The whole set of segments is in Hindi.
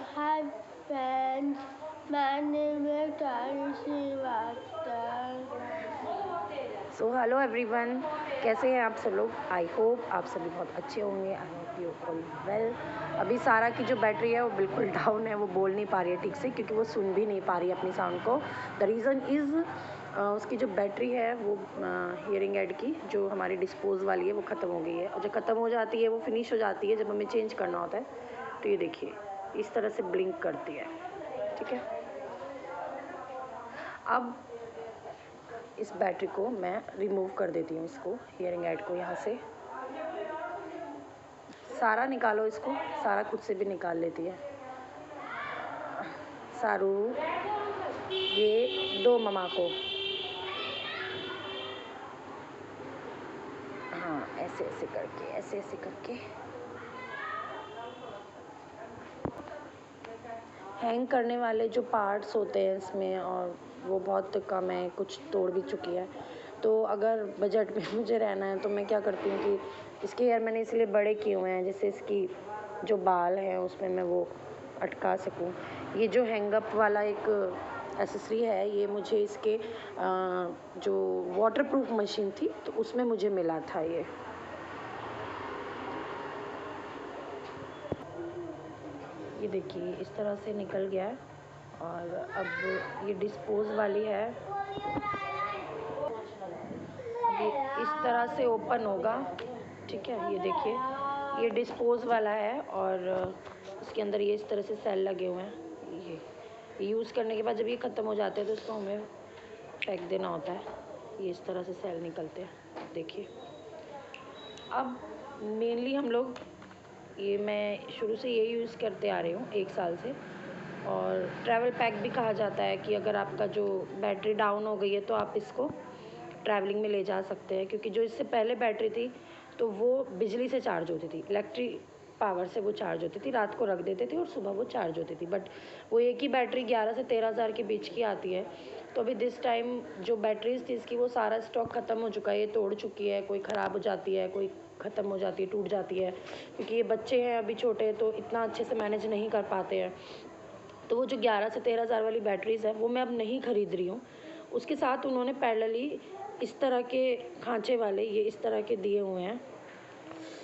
Hi friends, my name is Tani Srivastava. So hello everyone, कैसे हैं आप सब लोग। आई होप आप सभी बहुत अच्छे होंगे। I hope you all well. अभी सारा की जो बैटरी है वो बिल्कुल डाउन है, वो बोल नहीं पा रही है ठीक से क्योंकि वो सुन भी नहीं पा रही है अपनी साउंड को। द रीज़न इज़ उसकी जो बैटरी है वो हियरिंग एड की जो हमारी डिस्पोज वाली है वो ख़त्म हो गई है, और जब ख़त्म हो जाती है वो फिनिश हो जाती है जब हमें चेंज करना होता है। तो ये देखिए इस तरह से ब्लिंक करती है, ठीक है। अब इस बैटरी को मैं रिमूव कर देती हूँ, इसको हियरिंग एड को यहाँ से सारा निकालो। इसको सारा खुद से भी निकाल लेती है। सारू ये दो ममा को, हाँ ऐसे ऐसे करके, ऐसे ऐसे करके। हैंग करने वाले जो पार्ट्स होते हैं इसमें और वो बहुत कम है, कुछ तोड़ भी चुकी है। तो अगर बजट में मुझे रहना है तो मैं क्या करती हूँ कि इसके हेयर मैंने इसलिए बड़े किए हुए हैं जिससे इसकी जो बाल हैं उसमें मैं वो अटका सकूँ। ये जो हैंगअप वाला एक एसेसरी है ये मुझे इसके जो वाटरप्रूफ मशीन थी तो उसमें मुझे मिला था। ये देखिए इस तरह से निकल गया है। और अब ये डिस्पोज वाली है, अभी इस तरह से ओपन होगा, ठीक है। ये देखिए ये डिस्पोज वाला है और इसके अंदर ये इस तरह से सेल लगे हुए हैं। ये यूज़ करने के बाद जब ये ख़त्म हो जाते हैं तो इसको हमें फेंक देना होता है। ये इस तरह से सेल निकलते हैं, देखिए। अब मेनली हम लोग मैं शुरू से ये यूज़ करते आ रही हूँ 1 साल से, और ट्रैवल पैक भी कहा जाता है कि अगर आपका जो बैटरी डाउन हो गई है तो आप इसको ट्रैवलिंग में ले जा सकते हैं। क्योंकि जो इससे पहले बैटरी थी तो वो बिजली से चार्ज होती थी, इलेक्ट्रिक पावर से वो चार्ज होती थी, रात को रख देते थे और सुबह वो चार्ज होती थी। बट वो एक ही बैटरी 11 से 13 हज़ार के बीच की आती है। तो अभी दिस टाइम जो बैटरीज थी इसकी वो सारा स्टॉक ख़त्म हो चुका है, ये तोड़ चुकी है, कोई ख़राब हो जाती है, कोई ख़त्म हो जाती है, टूट जाती है। क्योंकि ये बच्चे हैं अभी छोटे तो इतना अच्छे से मैनेज नहीं कर पाते हैं। तो वो जो 11 से 13 हज़ार वाली बैटरीज़ है वो मैं अब नहीं ख़रीद रही हूँ। उसके साथ उन्होंने पैरेलली इस तरह के खांचे वाले ये इस तरह के दिए हुए हैं।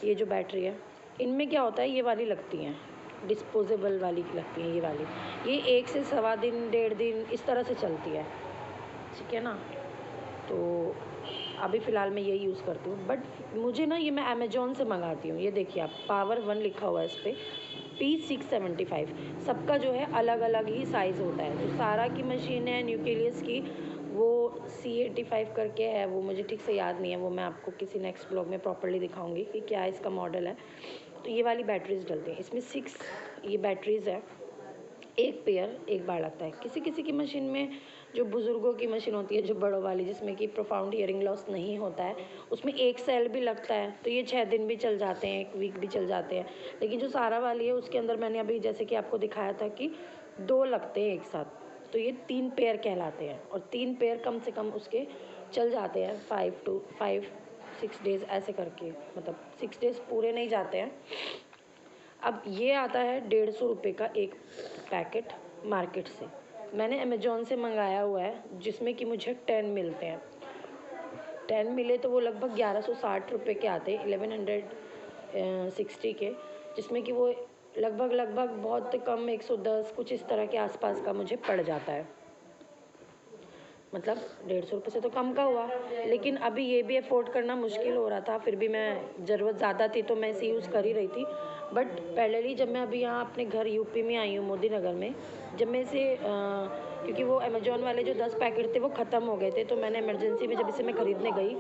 ये जो बैटरी है इनमें क्या होता है, ये वाली लगती हैं, डिस्पोजेबल वाली लगती हैं ये वाली। ये 1 से सवा दिन 1.5 दिन इस तरह से चलती है, ठीक है ना। तो अभी फ़िलहाल मैं यही यूज़ करती हूँ। बट मुझे ना ये मैं अमेज़ॉन से मंगाती हूँ। ये देखिए आप पावर 1 लिखा हुआ है इस पर, P675। सबका जो है अलग अलग ही साइज़ होता है। जो सारा की मशीन है न्यूक्लियस की वो C85 करके है, वो मुझे ठीक से याद नहीं है, वो मैं आपको किसी नेक्स्ट ब्लॉग में प्रॉपर्ली दिखाऊंगी कि क्या इसका मॉडल है। तो ये वाली बैटरीज डलती हैं इसमें 6 ये बैटरीज़ है। एक पेयर एक बार लगता है। किसी किसी की मशीन में जो बुज़ुर्गों की मशीन होती है जो बड़ों वाली जिसमें कि प्रोफाउंड हियरिंग लॉस नहीं होता है उसमें एक सेल भी लगता है, तो ये 6 दिन भी चल जाते हैं, 1 वीक भी चल जाते हैं। लेकिन जो सारा वाली है उसके अंदर मैंने अभी जैसे कि आपको दिखाया था कि 2 लगते हैं एक साथ, तो ये 3 पेयर कहलाते हैं। और 3 पेयर कम से कम उसके चल जाते हैं 5 डेज़ ऐसे करके, मतलब 6 डेज़ पूरे नहीं जाते हैं। अब ये आता है 150 रुपये का एक पैकेट मार्केट से। मैंने अमेज़ॉन से मंगाया हुआ है जिसमें कि मुझे 10 मिलते हैं। 10 मिले तो वो लगभग 1160 रुपये के आते हैं, 1160 के, जिसमें कि वो लगभग बहुत कम 110 कुछ इस तरह के आसपास का मुझे पड़ जाता है। मतलब 150 रुपये से तो कम का हुआ। लेकिन अभी ये भी अफोर्ड करना मुश्किल हो रहा था, फिर भी मैं ज़रूरत ज़्यादा थी तो मैं इसे यूज़ कर ही रही थी। बट पहले जब मैं अभी यहाँ अपने घर यूपी में आई हूँ मोदी नगर में, जब मैं इसे क्योंकि वो अमेज़ॉन वाले जो 10 पैकेट थे वो ख़त्म हो गए थे, तो मैंने इमरजेंसी में जब इसे मैं ख़रीदने गई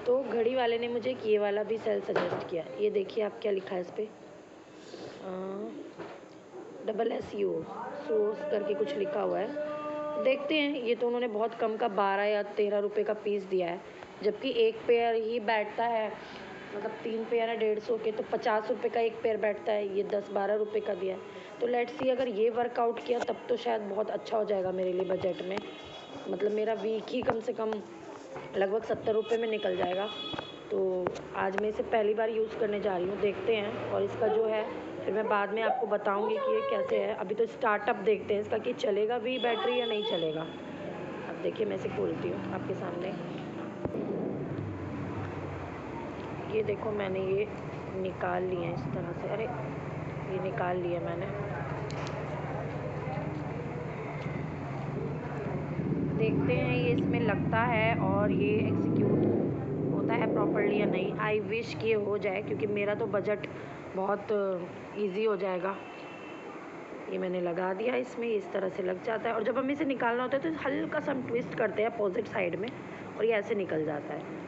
तो घड़ी वाले ने मुझे ये वाला भी सेल सजेस्ट किया। ये देखिए आप क्या लिखा है इस पर, SSU सोर्स करके कुछ लिखा हुआ है। देखते हैं। ये तो उन्होंने बहुत कम का 12 या 13 रुपये का पीस दिया है, जबकि एक पेयर ही बैठता है, मतलब 3 पेयर है 150 के, तो 50 रुपये का एक पेयर बैठता है। ये 10-12 रुपये का दिया है। तो लेट्स सी अगर ये वर्कआउट किया तब तो शायद बहुत अच्छा हो जाएगा मेरे लिए बजट में। मतलब मेरा वीक ही कम से कम लगभग 70 रुपये में निकल जाएगा। तो आज मैं इसे पहली बार यूज़ करने जा रही हूँ, देखते हैं। और इसका जो है फिर मैं बाद में आपको बताऊंगी कि ये कैसे है। अभी तो स्टार्टअप देखते हैं इसका कि चलेगा भी बैटरी या नहीं चलेगा। अब देखिए मैं इसे खोलती हूँ आपके सामने। ये देखो मैंने ये निकाल लिया इस तरह से। अरे ये निकाल लिया मैंने। देखते हैं ये इसमें लगता है और ये एग्जीक्यूट होता है प्रॉपर्ली या नहीं। आई विश कि ये हो जाए क्योंकि मेरा तो बजट बहुत इजी हो जाएगा। ये मैंने लगा दिया इसमें, इस तरह से लग जाता है। और जब हमें इसे निकालना होता है तो हल्का सा हम ट्विस्ट करते हैं अपोजिट साइड में और ये ऐसे निकल जाता है।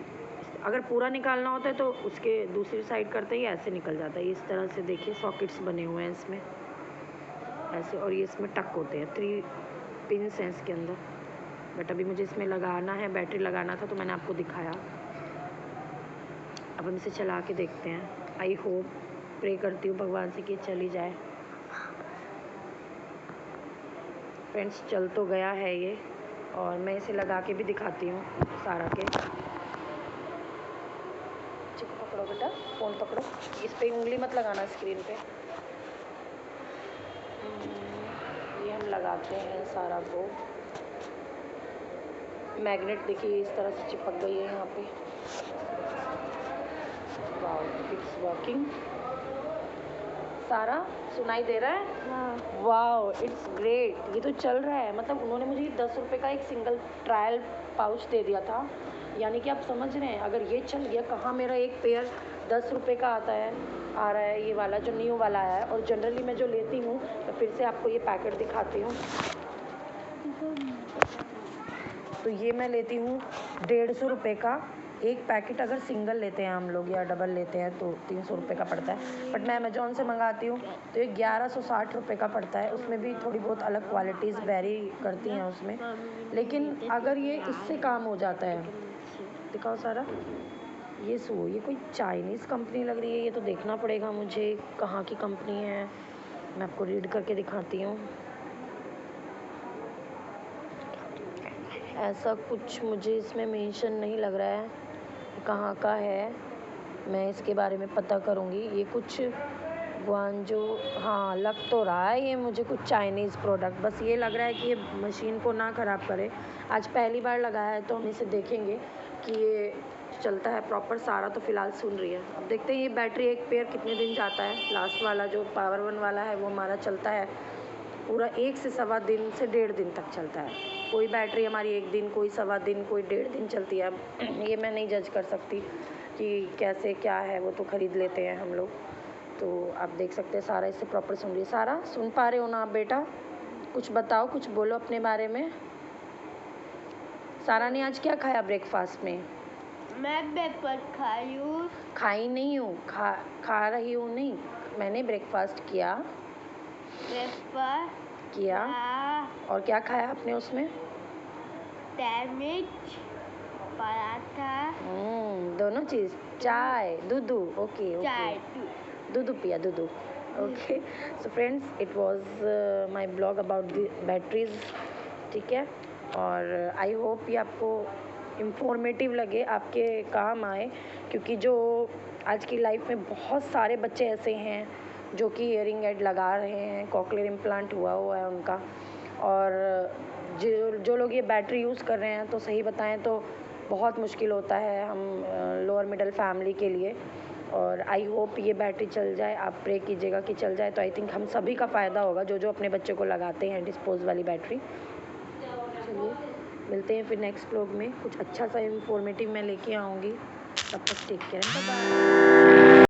अगर पूरा निकालना होता है तो उसके दूसरी साइड करते ही ऐसे निकल जाता है। इस तरह से देखिए सॉकेट्स बने हुए हैं इसमें ऐसे, और ये इसमें टक होते हैं। 3 पिंस हैं इसके अंदर। बट अभी मुझे इसमें लगाना है, बैटरी लगाना था तो मैंने आपको दिखाया। अब हम इसे चला के देखते हैं। आई होप, प्रे करती हूँ भगवान से कि चली जाए। फ्रेंड्स चल तो गया है ये, और मैं इसे लगा के भी दिखाती हूँ सारा के। पकड़ो बेटा, फ़ोन पकड़ो। इस पे उंगली मत लगाना स्क्रीन पे। ये हम लगाते हैं सारा को। मैग्नेट देखिए इस तरह से चिपक गई है यहाँ पे। Wow, it's working. सारा सुनाई दे रहा है? हाँ। Wow, it's great. ये तो चल रहा है। मतलब उन्होंने मुझे 10 रुपये का एक सिंगल ट्रायल पाउच दे दिया था। यानी कि आप समझ रहे हैं, अगर ये चल गया, कहाँ मेरा एक पेयर 10 रुपये का आ रहा है ये वाला जो न्यू वाला है। और जनरली मैं जो लेती हूँ, तो फिर से आपको ये पैकेट दिखाती हूँ। तो ये मैं लेती हूँ 150 रुपये का एक पैकेट। अगर सिंगल लेते हैं हम लोग या डबल लेते हैं तो 300 रुपये का पड़ता है। बट मैं अमेजोन से मंगाती हूँ तो ये 1160 रुपये का पड़ता है। उसमें भी थोड़ी बहुत अलग क्वालिटीज़ वेरी करती हैं उसमें। लेकिन अगर ये इससे काम हो जाता है, दिखाओ सारा। ये कोई चाइनीज़ कंपनी लग रही है। ये तो देखना पड़ेगा मुझे कहाँ की कंपनी है। मैं आपको रीड करके दिखाती हूँ। ऐसा कुछ मुझे इसमें मेंशन नहीं लग रहा है कहाँ का है। मैं इसके बारे में पता करूँगी। ये कुछ ग्वांजो, हाँ लग तो रहा है ये मुझे कुछ चाइनीज़ प्रोडक्ट। बस ये लग रहा है कि ये मशीन को ना ख़राब करे। आज पहली बार लगाया है तो हम इसे देखेंगे कि ये चलता है प्रॉपर। सारा तो फ़िलहाल सुन रही है। अब देखते हैं ये बैटरी एक पेयर कितने दिन जाता है। लास्ट वाला जो पावर 1 वाला है वो हमारा चलता है पूरा 1 से सवा दिन से 1.5 दिन तक चलता है। कोई बैटरी हमारी 1 दिन, कोई सवा दिन, कोई 1.5 दिन चलती है। अब ये मैं नहीं जज कर सकती कि कैसे क्या है, वो तो ख़रीद लेते हैं हम लोग। तो आप देख सकते हैं सारा इससे प्रॉपर सुन रही है। सारा सुन पा रहे हो ना आप बेटा? कुछ बताओ, कुछ बोलो अपने बारे में। सारा ने आज क्या खाया ब्रेकफास्ट में? मैं ब्रेकफास्ट खाई हूँ। खाई नहीं हूँ, खा रही हूँ नहीं, मैंने ब्रेकफास्ट किया। ब्रेकफास्ट किया। और क्या खाया आपने उसमें? सैंडविच, पराठा। दोनों चीज़। चाय, दूध। ओके चाय, दूध पिया, दूध। Okay. So friends, it was my blog about the batteries. ठीक है, और आई होप ये आपको इंफॉर्मेटिव लगे, आपके काम आए। क्योंकि जो आज की लाइफ में बहुत सारे बच्चे ऐसे हैं जो कि ईयरिंग एड लगा रहे हैं, कॉकलियर इम्प्लांट हुआ है उनका। और जो लोग ये बैटरी यूज़ कर रहे हैं, तो सही बताएं तो बहुत मुश्किल होता है हम लोअर मिडिल फैमिली के लिए। और आई होप ये बैटरी चल जाए। आप प्रे कीजिएगा कि चल जाए, तो आई थिंक हम सभी का फ़ायदा होगा जो अपने बच्चे को लगाते हैं डिस्पोज वाली बैटरी। चलिए मिलते हैं फिर नेक्स्ट व्लॉग में। कुछ अच्छा सा इंफॉर्मेटिव मैं लेके आऊँगी। तब तक टेक केयर, बाय बाय।